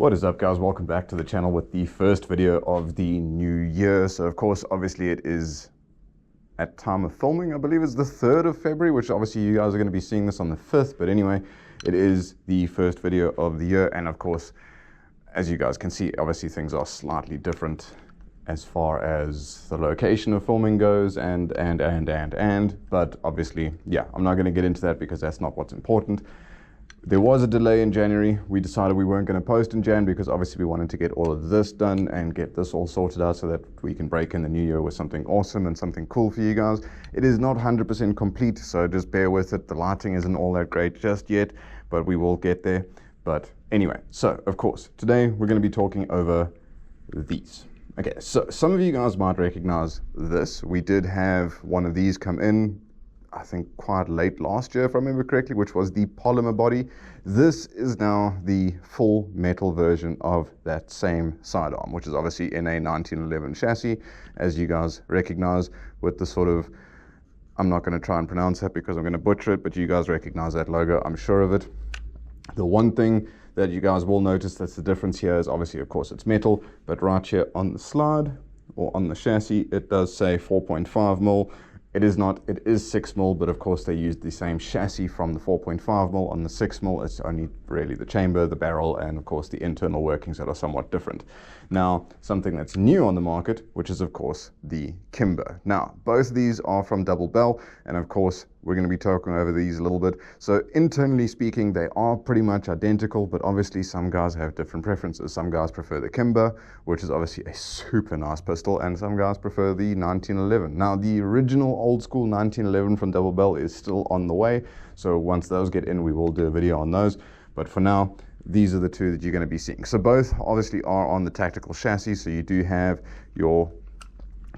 What is up, guys? Welcome back to the channel with the first video of the new year. So of course, obviously it is at time of filming, I believe it's the 3rd of February, which obviously you guys are going to be seeing this on the 5th, but anyway, it is the first video of the year. And of course, as you guys can see, obviously things are slightly different as far as the location of filming goes but obviously, yeah, I'm not going to get into that because that's not what's important. There was a delay in January. We decided we weren't going to post in Jan because obviously we wanted to get all of this done and get this all sorted out so that we can break in the new year with something awesome and something cool for you guys. It is not 100% complete, so just bear with it. The lighting isn't all that great just yet, but we will get there. But anyway, so of course, today we're going to be talking over these. Okay, so some of you guys might recognize this. We did have one of these come in, I think quite late last year, if I remember correctly, which was the polymer body. This is now the full metal version of that same sidearm, which is obviously in a 1911 chassis, as you guys recognize, with the sort of, I'm not going to try and pronounce that because I'm going to butcher it, but you guys recognize that logo, I'm sure of it. The one thing that you guys will notice that's the difference here is obviously, of course, it's metal, but right here on the slide or on the chassis, it does say 4.5 mil. It is not, it is 6 mil, but of course they used the same chassis from the 4.5 mil on the 6 mil. It's only really the chamber, the barrel, and of course the internal workings that are somewhat different. Now, something that's new on the market, which is of course the Kimber. Now, both of these are from Double Bell, and of course we're going to be talking over these a little bit. So internally speaking, they are pretty much identical, but obviously some guys have different preferences. Some guys prefer the Kimber, which is obviously a super nice pistol, and some guys prefer the 1911. Now, the original old school 1911 from Double Bell is still on the way, so once those get in, we will do a video on those. But for now, these are the two that you're going to be seeing. So both obviously are on the tactical chassis, so you do have your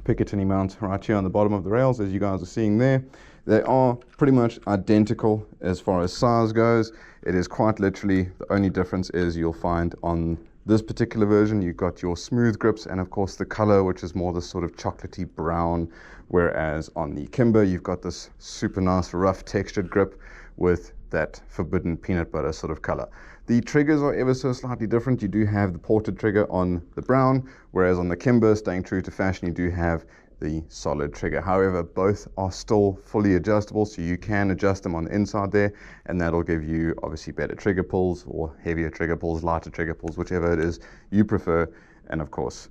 Picatinny mount right here on the bottom of the rails, as you guys are seeing there. They are pretty much identical as far as size goes. It is quite literally, the only difference is you'll find on this particular version, you've got your smooth grips and of course the color, which is more this sort of chocolatey brown, whereas on the Kimber, you've got this super nice rough textured grip with that forbidden peanut butter sort of color. The triggers are ever so slightly different. You do have the ported trigger on the brown, whereas on the Kimber, staying true to fashion, you do have the solid trigger. However, both are still fully adjustable, so you can adjust them on the inside there, and that'll give you obviously better trigger pulls or heavier trigger pulls, lighter trigger pulls, whichever it is you prefer, and of course,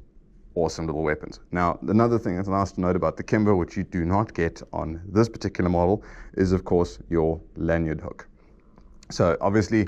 awesome little weapons. Now, another thing that's nice to note about the Kimber, which you do not get on this particular model, is of course your lanyard hook. So obviously,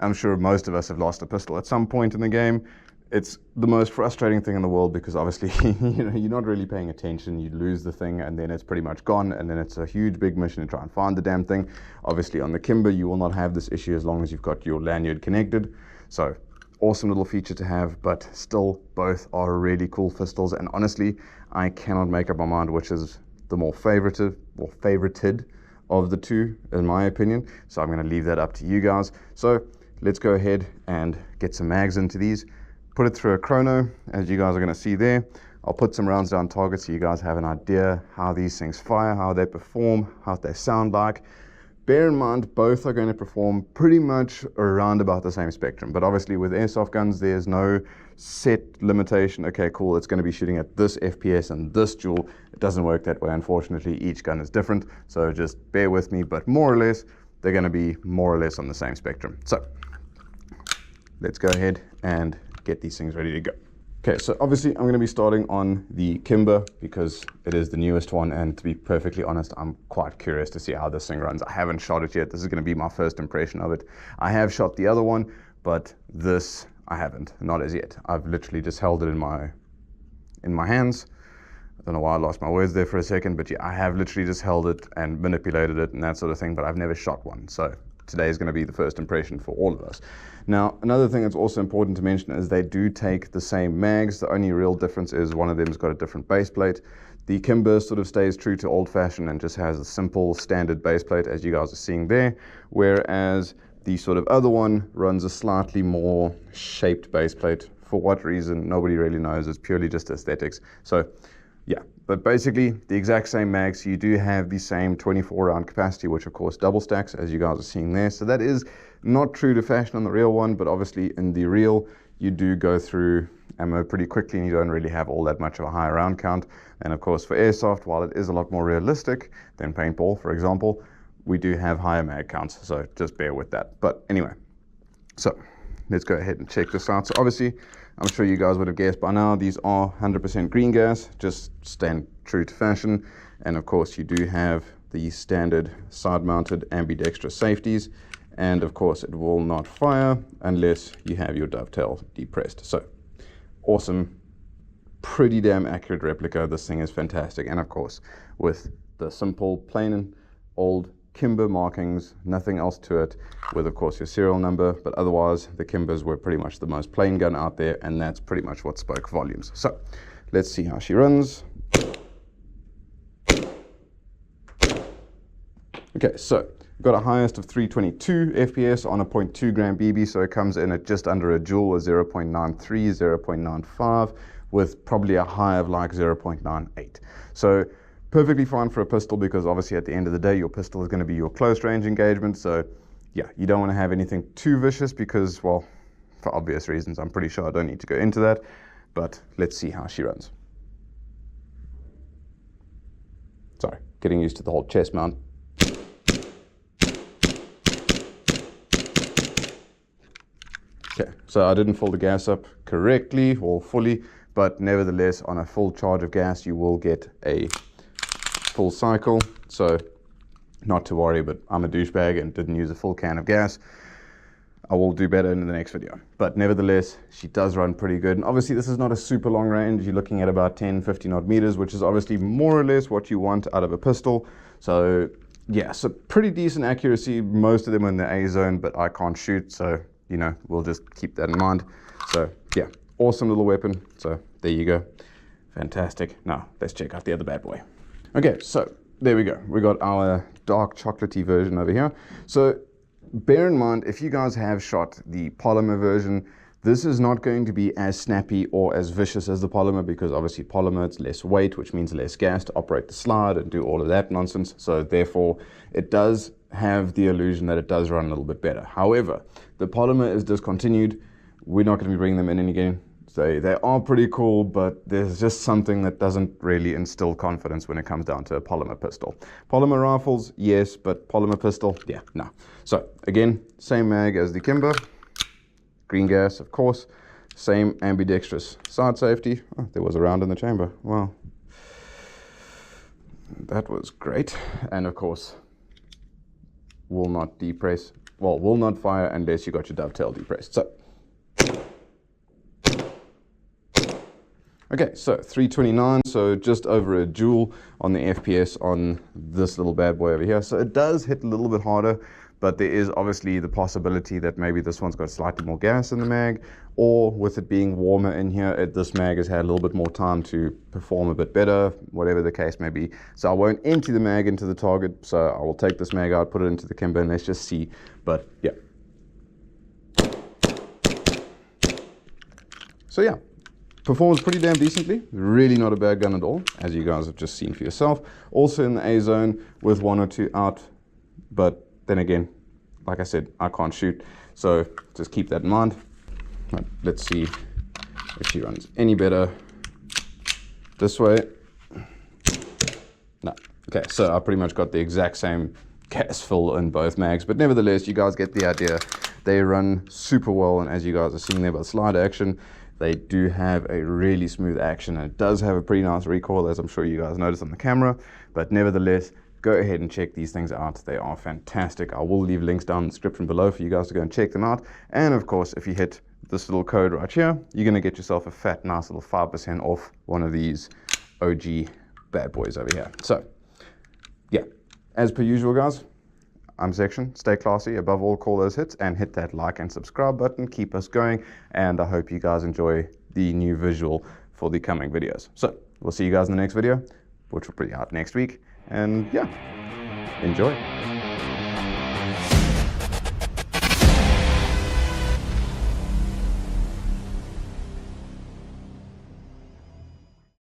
I'm sure most of us have lost a pistol at some point in the game. It's the most frustrating thing in the world because obviously, you know, you're not really paying attention. You lose the thing and then it's pretty much gone, and then it's a huge big mission to try and find the damn thing. Obviously on the Kimber, you will not have this issue as long as you've got your lanyard connected. So awesome little feature to have, but still both are really cool pistols, and honestly, I cannot make up my mind which is the more favorited of the two, in my opinion. So I'm going to leave that up to you guys. So let's go ahead and get some mags into these. Put it through a chrono, as you guys are going to see there. I'll put some rounds down target so you guys have an idea how these things fire, how they perform, how they sound like. Bear in mind, both are going to perform pretty much around about the same spectrum. But obviously with airsoft guns, there's no set limitation. Okay, cool, it's going to be shooting at this FPS and this joule. It doesn't work that way, unfortunately. Each gun is different, so just bear with me. But more or less, they're going to be more or less on the same spectrum. So let's go ahead and get these things ready to go. Okay, so obviously I'm going to be starting on the Kimber because it is the newest one, and to be perfectly honest, I'm quite curious to see how this thing runs. I haven't shot it yet. This is going to be my first impression of it. I have shot the other one, but this I haven't, not as yet. I've literally just held it in my hands. I don't know why I lost my words there for a second, but yeah, I have literally just held it and manipulated it and that sort of thing, but I've never shot one. So today is going to be the first impression for all of us. Now, another thing that's also important to mention is they do take the same mags. The only real difference is one of them's got a different base plate. The Kimber sort of stays true to old fashioned and just has a simple standard base plate, as you guys are seeing there, whereas the sort of other one runs a slightly more shaped base plate. For what reason, nobody really knows. It's purely just aesthetics. So yeah, but basically the exact same mags. You do have the same 24 round capacity, which of course double stacks, as you guys are seeing there. So that is not true to fashion on the real one, but obviously in the real you do go through ammo pretty quickly and you don't really have all that much of a high round count. And of course for airsoft, while it is a lot more realistic than paintball, for example, we do have higher mag counts, so just bear with that. But anyway, so let's go ahead and check this out. So obviously, I'm sure you guys would have guessed by now, these are 100% green gas, just stand true to fashion. And of course you do have the standard side mounted ambidextrous safeties. And of course it will not fire unless you have your dovetail depressed. So awesome, pretty damn accurate replica. This thing is fantastic. And of course with the simple plain and old Kimber markings, nothing else to it, with of course your serial number, but otherwise the Kimbers were pretty much the most plain gun out there, and that's pretty much what spoke volumes. So let's see how she runs. Okay, so got a highest of 322 FPS on a 0.2 gram BB, so it comes in at just under a joule, a 0.93, 0.95, with probably a high of like 0.98. So perfectly fine for a pistol, because obviously at the end of the day your pistol is going to be your close range engagement. So yeah, you don't want to have anything too vicious because, well, for obvious reasons, I'm pretty sure I don't need to go into that. But let's see how she runs. Sorry, getting used to the whole chest mount. Okay, so I didn't fill the gas up correctly or fully, but nevertheless on a full charge of gas you will get a full cycle, so not to worry. But I'm a douchebag and didn't use a full can of gas. I will do better in the next video, but nevertheless she does run pretty good. And obviously this is not a super long range, you're looking at about 10-15 odd meters, which is obviously more or less what you want out of a pistol. So yeah, so pretty decent accuracy. Most of them are in the A zone, but I can't shoot, so you know, we'll just keep that in mind. So yeah, awesome little weapon. So there you go, fantastic. Now let's check out the other bad boy. Okay, so there we go. We got our dark chocolatey version over here. So bear in mind, if you guys have shot the polymer version, this is not going to be as snappy or as vicious as the polymer, because obviously polymer, it's less weight, which means less gas to operate the slide and do all of that nonsense. So therefore, it does have the illusion that it does run a little bit better. However, the polymer is discontinued. We're not going to be bringing them in again. So they are pretty cool, but there's just something that doesn't really instill confidence when it comes down to a polymer pistol. Polymer rifles, yes, but polymer pistol, yeah, no. So again, same mag as the Kimber, green gas, of course, same ambidextrous side safety. Oh, there was a round in the chamber. Wow, that was great. And of course, will not depress, well, will not fire unless you got your dovetail depressed. So okay, so 329, so just over a joule on the FPS on this little bad boy over here. So it does hit a little bit harder, but there is obviously the possibility that maybe this one's got slightly more gas in the mag, or with it being warmer in here, this mag has had a little bit more time to perform a bit better, whatever the case may be. So I won't empty the mag into the target, so I will take this mag out, put it into the Kimber, and let's just see. But yeah. So yeah, performs pretty damn decently. Really not a bad gun at all, as you guys have just seen for yourself. Also in the A zone with 1 or 2 out, but then again, like I said, I can't shoot, so just keep that in mind. Right, let's see if she runs any better this way. No. Okay, so I pretty much got the exact same gas fill in both mags, but nevertheless, you guys get the idea. They run super well, and as you guys are seeing there by the slide action, they do have a really smooth action, and it does have a pretty nice recoil, as I'm sure you guys noticed on the camera. But nevertheless, go ahead and check these things out. They are fantastic. I will leave links down in the description below for you guys to go and check them out. And of course, if you hit this little code right here, you're going to get yourself a fat, nice little 5% off one of these OG bad boys over here. So yeah, as per usual, guys, I'm Section. Stay classy. Above all, call those hits and hit that like and subscribe button. Keep us going. And I hope you guys enjoy the new visual for the coming videos. So we'll see you guys in the next video, which will be out next week. And yeah, enjoy.